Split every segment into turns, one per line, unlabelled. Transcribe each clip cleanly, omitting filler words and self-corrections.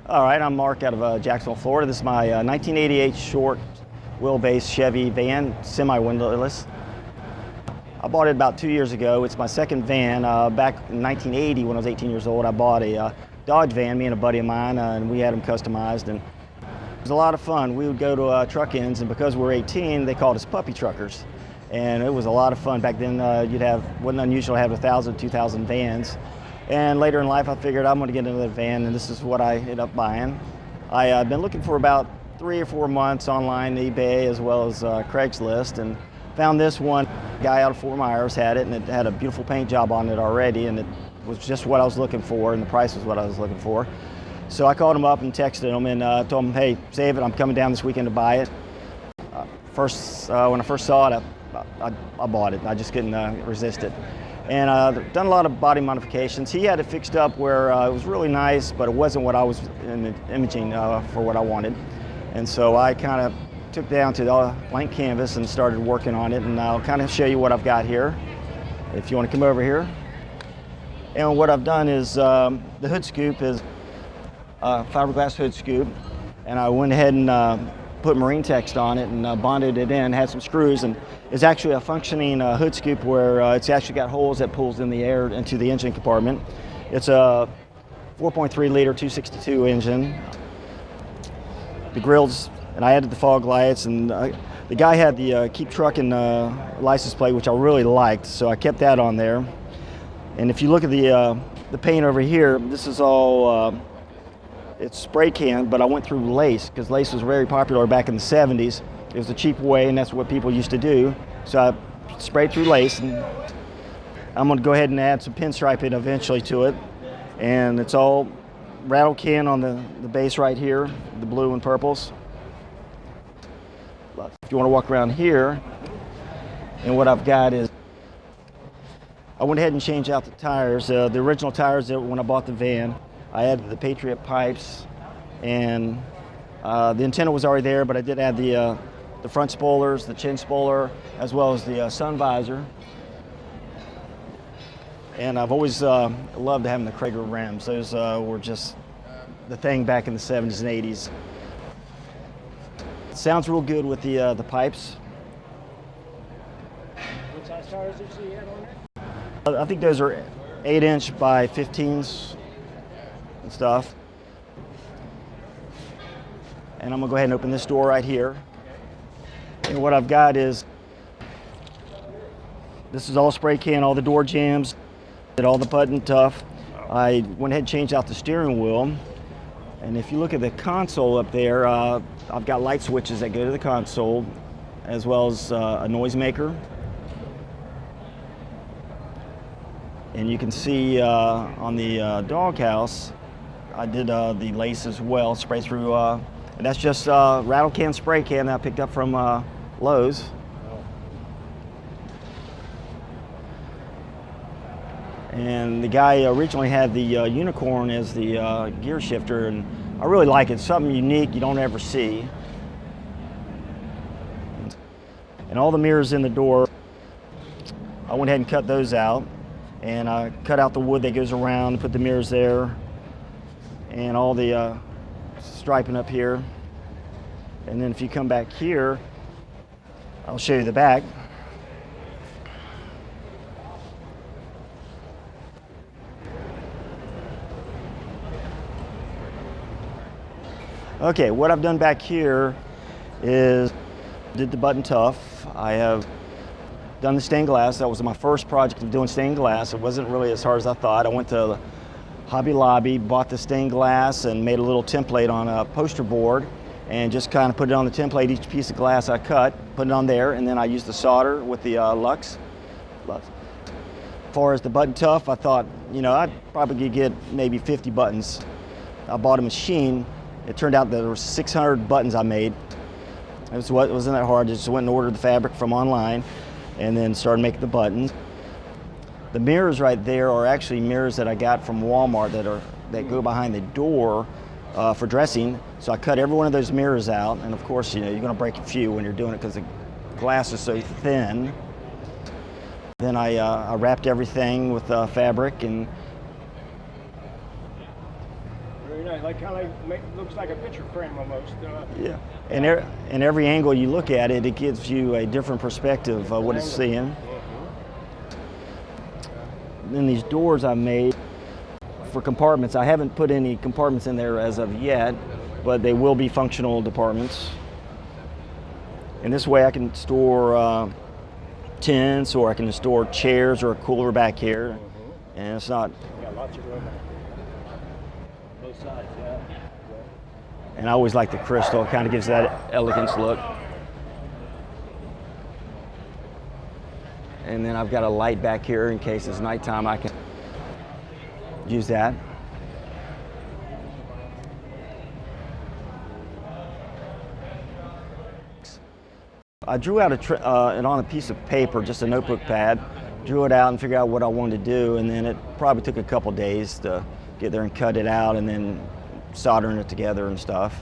All right, I'm Mark out of Jacksonville, Florida. This is my 1988 short wheelbase Chevy van, semi-windowless. I bought it about 2 years ago. It's my second van. Back in 1980, when I was 18 years old, I bought a Dodge van, me and a buddy of mine, and we had them customized. And it was a lot of fun. We would go to truck-ins, and because we were 18, they called us puppy truckers. And it was a lot of fun. Back then, wasn't unusual to have 1,000, 2,000 vans. And later in life, I figured I'm going to get another van, and this is what I ended up buying. I've been looking for about 3 or 4 months online, eBay, as well as Craigslist, and found this one. A guy out of Fort Myers had it, and it had a beautiful paint job on it already, and it was just what I was looking for, and the price was what I was looking for. So I called him up and texted him and told him, hey, save it, I'm coming down this weekend to buy it. When I first saw it, I bought it. I just couldn't resist it. And done a lot of body modifications. He had it fixed up where it was really nice, but it wasn't what I was imaging for what I wanted. And so I kind of took down to the blank canvas and started working on it. And I'll kind of show you what I've got here, if you want to come over here. And what I've done is the hood scoop is fiberglass hood scoop. And I went ahead and put marine text on it and bonded it in, had some screws, and it's actually a functioning hood scoop where it's actually got holes that pulls in the air into the engine compartment. It's a 4.3 liter 262 engine. The grills, and I added the fog lights, and the guy had the Keep Truckin license plate, which I really liked, so I kept that on there. And if you look at the paint over here, this is all it's spray can, but I went through lace because lace was very popular back in the 70s. It was a cheap way, and that's what people used to do. So I sprayed through lace, and I'm going to go ahead and add some pinstriping eventually to it. And it's all rattle can on the base right here, the blue and purples. If you want to walk around here, and what I've got is, I went ahead and changed out the tires. The original tires that when I bought the van, I added the Patriot pipes, and the antenna was already there, but I did add the front spoilers, the chin spoiler, as well as the sun visor. And I've always loved having the Krager rims. Those were just the thing back in the 70s and 80s. It sounds real good with the pipes.
What size tires did you have on there?
I think those are 8-inch by 15s and stuff. And I'm gonna go ahead and open this door right here. And what I've got is, this is all spray can, all the door jambs, did all the button tough. I went ahead and changed out the steering wheel. And if you look at the console up there, I've got light switches that go to the console, as well as a noisemaker. And you can see on the doghouse, I did the lace as well, spray through, and that's just rattle can spray can that I picked up from Lowe's. And the guy originally had the Unicorn as the gear shifter, and I really like it. It's something unique you don't ever see. And all the mirrors in the door, I went ahead and cut those out. And I cut out the wood that goes around and put the mirrors there, and all the striping up here. And then if you come back here, I'll show you the back. Okay, what I've done back here is did the button tough. I have done the stained glass. That was my first project of doing stained glass. It wasn't really as hard as I thought. I went to Hobby Lobby, bought the stained glass, and made a little template on a poster board, and just kind of put it on the template. Each piece of glass I cut, put it on there, and then I used the solder with the Lux. As far as the button tough, I thought, I'd probably get maybe 50 buttons. I bought a machine. It turned out that there were 600 buttons I made. It wasn't that hard. I just went and ordered the fabric from online, and then started making the buttons. The mirrors right there are actually mirrors that I got from Walmart that go behind the door for dressing. So I cut every one of those mirrors out, and of course, you're going to break a few when you're doing it because the glass is so thin. Then I wrapped everything with fabric and
Very nice. like kind of looks like a picture frame almost.
Yeah, and every angle you look at it, it gives you a different perspective of what it's seeing. Then these doors I made for compartments. I haven't put any compartments in there as of yet, but they will be functional departments. And this way I can store tents, or I can store chairs or a cooler back here. And it's not...
Yeah, lots of room. Both sides, yeah.
And I always like the crystal. It kind of gives that elegance look. And then I've got a light back here in case it's nighttime. I can use that. I drew out it on a piece of paper, just a notebook pad, drew it out and figured out what I wanted to do, and then it probably took a couple days to get there and cut it out, and then soldering it together and stuff,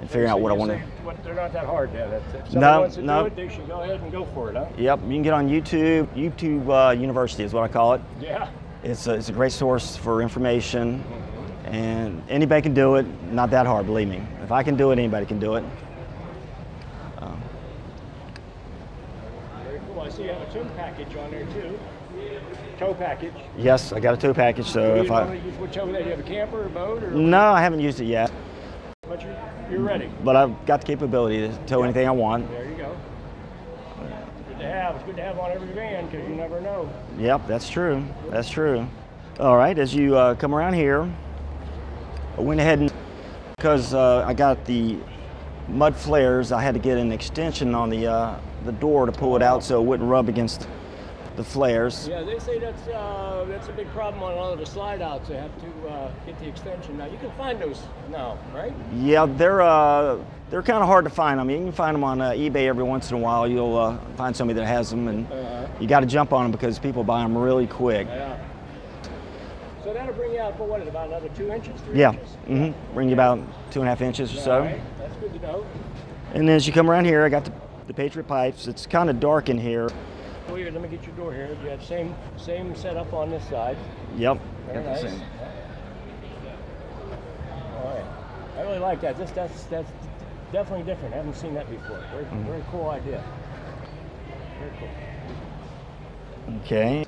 and figuring out what I wanted.
They're not that hard, then. If someone wants to do it, they should go ahead and go for it, huh?
Yep, you can get on YouTube. YouTube University is what I call it.
Yeah.
It's a great source for information, and anybody can do it. Not that hard, believe me. If I can do it, anybody can do it.
Very cool. I see you have a tow package on there too. Tow package.
Yes, I got a tow package. So if I
what tow? Do you have a camper or a boat? Or
no, I haven't used it yet.
But you're ready.
But I've got the capability to tow anything I want.
There you go. Good to have. It's good to have on every van because you never know.
Yep, that's true. That's true. All right, as you come around here, I went ahead and, because I got the mud flares, I had to get an extension on the door to pull it out so it wouldn't rub against the flares.
Yeah, they say that's a big problem on all of the slide outs. They have to get the extension. Now you can find those now, right?
Yeah, they're kind of hard to find. I mean, you can find them on eBay every once in a while. You'll find somebody that has them, and you got to jump on them because people buy them really quick.
Yeah. So that'll bring you out for what, about another 2 inches, 3
yeah.
inches?
Mm-hmm. Bring you about 2.5 inches or so.
All right. That's good to know.
And then as you come around here, I got the Patriot pipes. It's kind of dark in here.
Oh, here, let me get your door here. You have same setup on this side.
Yep.
Very
got the
nice.
same.
All right. I really like that. That's definitely different. I haven't seen that before. Very cool idea. Very cool.
Okay.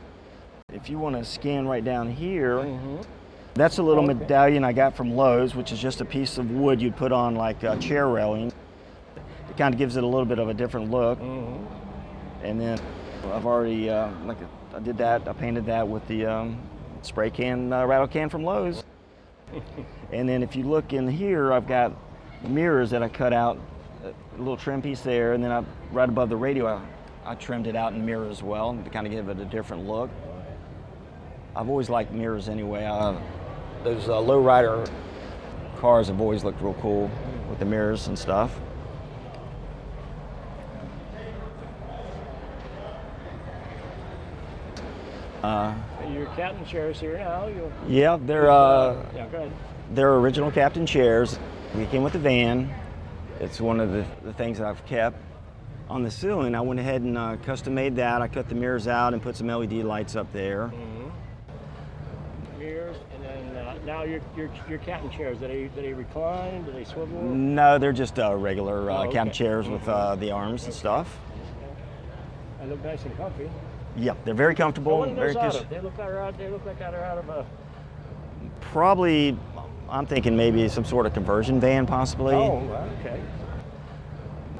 If you want to scan right down here, that's a little medallion I got from Lowe's, which is just a piece of wood you'd put on like a chair railing. It kind of gives it a little bit of a different look. And then I've already, I did that, I painted that with the spray can, rattle can from Lowe's. And then if you look in here, I've got mirrors that I cut out, a little trim piece there, and then right above the radio, I trimmed it out in mirror as well to kind of give it a different look. I've always liked mirrors anyway. Those lowrider cars have always looked real cool with the mirrors and stuff.
Your captain chairs here now.
Yeah, they're
yeah, go ahead.
they're original captain chairs. They came with the van. It's one of the things that I've kept. On the ceiling, I went ahead and custom made that. I cut the mirrors out and put some LED lights up there.
Mirrors, and then now your captain chairs. Do they recline? Do they swivel?
No, they're just regular
okay.
captain chairs with the arms and stuff.
They look nice and comfy.
Yep, they're very comfortable.
What are
Very
those out of? They look like they're out of a.
Probably, I'm thinking maybe some sort of conversion van, possibly.
Oh, okay.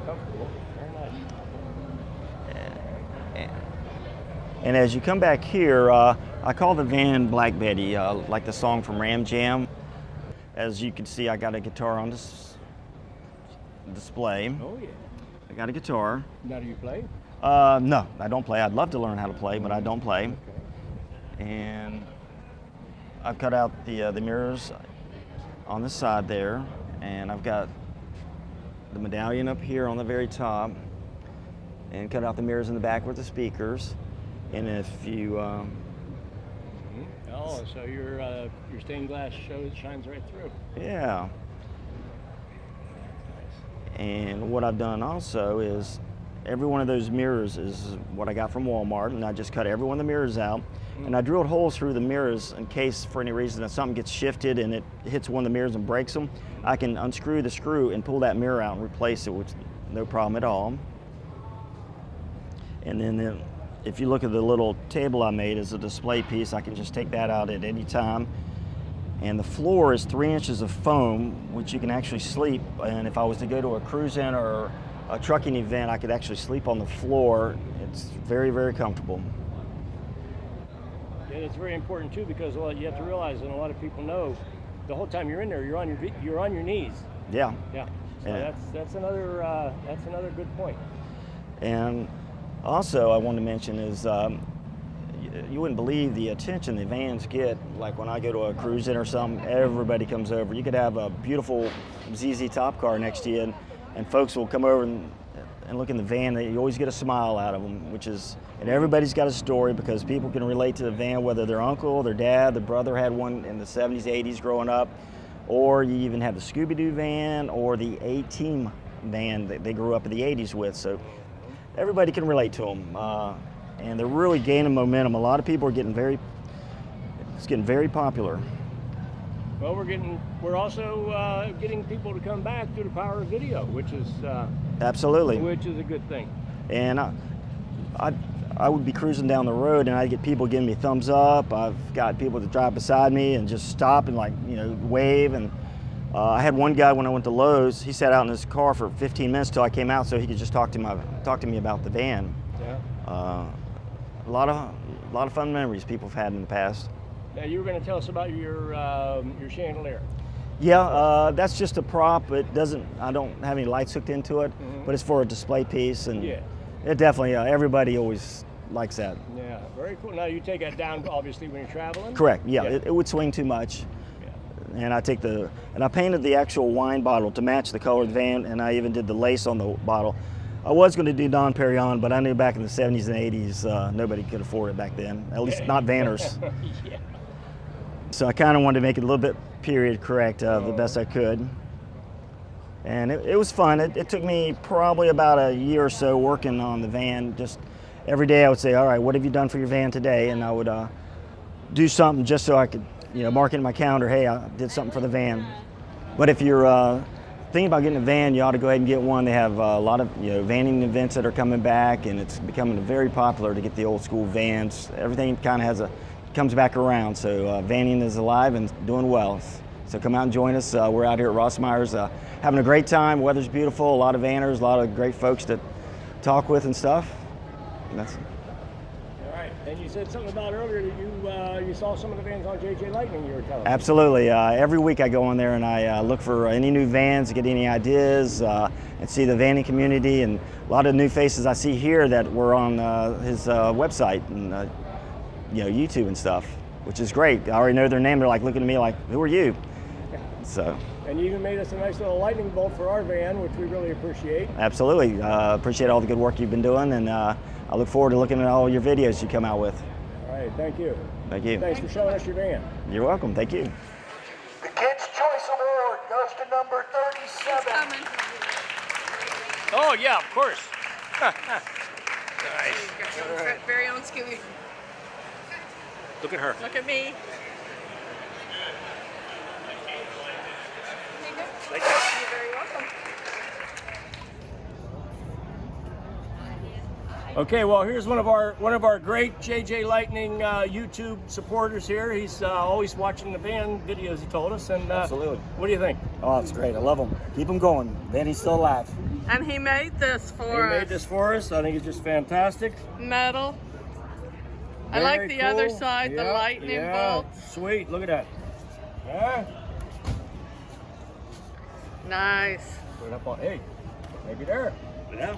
Comfortable. Very nice.
And as you come back here, I call the van Black Betty, like the song from Ram Jam. As you can see, I got a guitar on this display.
Oh yeah.
I got a guitar.
Now do you play?
No, I don't play. I'd love to learn how to play, but I don't play.
Okay.
And I've cut out the mirrors on the side there, and I've got the medallion up here on the very top, and cut out the mirrors in the back with the speakers. And if you
oh, so your stained glass shines right through.
yeah. And what I've done also is every one of those mirrors is what I got from Walmart, and I just cut every one of the mirrors out. And I drilled holes through the mirrors in case, for any reason, that something gets shifted and it hits one of the mirrors and breaks them. I can unscrew the screw and pull that mirror out and replace it, which no problem at all. And then if you look at the little table I made as a display piece, I can just take that out at any time. And the floor is 3 inches of foam, which you can actually sleep. And if I was to go to a cruise-in or a trucking event, I could actually sleep on the floor. It's very, very comfortable.
Yeah, it's very important too, because you have to realize, and a lot of people know, the whole time you're in there, you're on your knees.
Yeah.
Yeah. So that's another good point.
And also, I wanted to mention is you wouldn't believe the attention the vans get. Like when I go to a cruise-in or something, everybody comes over. You could have a beautiful ZZ Top car next to you, and folks will come over and look in the van. You always get a smile out of them, and everybody's got a story, because people can relate to the van, whether their uncle, their dad, their brother had one in the 70s, 80s growing up, or you even have the Scooby-Doo van or the A-Team van that they grew up in the 80s with. So everybody can relate to them, and they're really gaining momentum. A lot of people are it's getting very popular.
Well, we're also getting people to come back through the power of video, which is
absolutely,
which is a good thing.
And I would be cruising down the road, and I'd get people giving me thumbs up. I've got people that drive beside me and just stop and wave. And I had one guy when I went to Lowe's. He sat out in his car for 15 minutes till I came out, so he could just talk to me about the van.
Yeah.
A lot of fun memories people have had in the past.
Now, you were going to tell us about your chandelier.
Yeah, that's just a prop. I don't have any lights hooked into it, but it's for a display piece, and
yeah,
it definitely, everybody always likes that.
Yeah, very cool. Now, you take that down, obviously, when you're traveling?
Correct, yeah. It would swing too much. Yeah. And I painted the actual wine bottle to match the color of the van, and I even did the lace on the bottle. I was going to do Dom Perignon, but I knew back in the 70s and 80s, nobody could afford it back then, at least not vanners.
Yeah.
So I kind of wanted to make it a little bit period correct the best I could. And it was fun. It took me probably about a year or so working on the van. Just every day I would say, all right, what have you done for your van today? And I would do something just so I could mark it in my calendar, hey, I did something for the van. But if you're thinking about getting a van, you ought to go ahead and get one. They have a lot of vanning events that are coming back, and it's becoming very popular to get the old school vans. Everything kind of comes back around, so vanning is alive and doing well. So come out and join us. We're out here at Rossmeyer's having a great time. Weather's beautiful, a lot of vanners, a lot of great folks to talk with and stuff. And that's
all right. And you said something about earlier that you saw some of the vans on JJLightning, you were telling me.
Absolutely. Every week I go on there and I look for any new vans, get any ideas, and see the vanning community, and a lot of new faces I see here that were on his website and YouTube and stuff, which is great. I already know their name. They're looking at me like, who are you? So.
And you even made us a nice little lightning bolt for our van, which we really appreciate.
Absolutely. Appreciate all the good work you've been doing, and I look forward to looking at all your videos you come out with.
All right, thank you.
Thank you.
Thanks for showing us your van.
You're welcome. Thank you.
The Kids' Choice Award goes to number 37.
Oh, yeah, of course.
Nice. Very own Scooby.
Look at her.
Look at me.
Thank
you. You're very welcome.
Okay, well, here's one of our great JJLightning YouTube supporters here. He's always watching the van videos, he told us. And
Absolutely.
What do you think?
Oh, it's great. I love them. Keep them going. Vanny's still alive.
And he made this for us.
He made this for us. I think it's just fantastic.
Metal. I
Very
like the
cool.
other side, the lightning bolt.
Sweet, look at that. Yeah.
Nice.
Put it up on, hey, maybe there.
Yeah.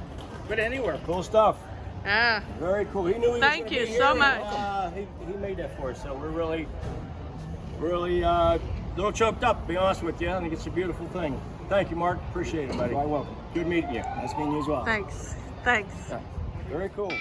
But anywhere.
Cool stuff.
Yeah.
Very cool. He knew he was
Thank
gonna
you
be
so
here.
much.
He made that for us, so we're really a little choked up, to be honest with you. I think it's a beautiful thing. Thank you, Mark. Appreciate it, buddy.
You're welcome.
Good meeting you.
Nice meeting you as well.
Thanks. Thanks.
Yeah. Very cool.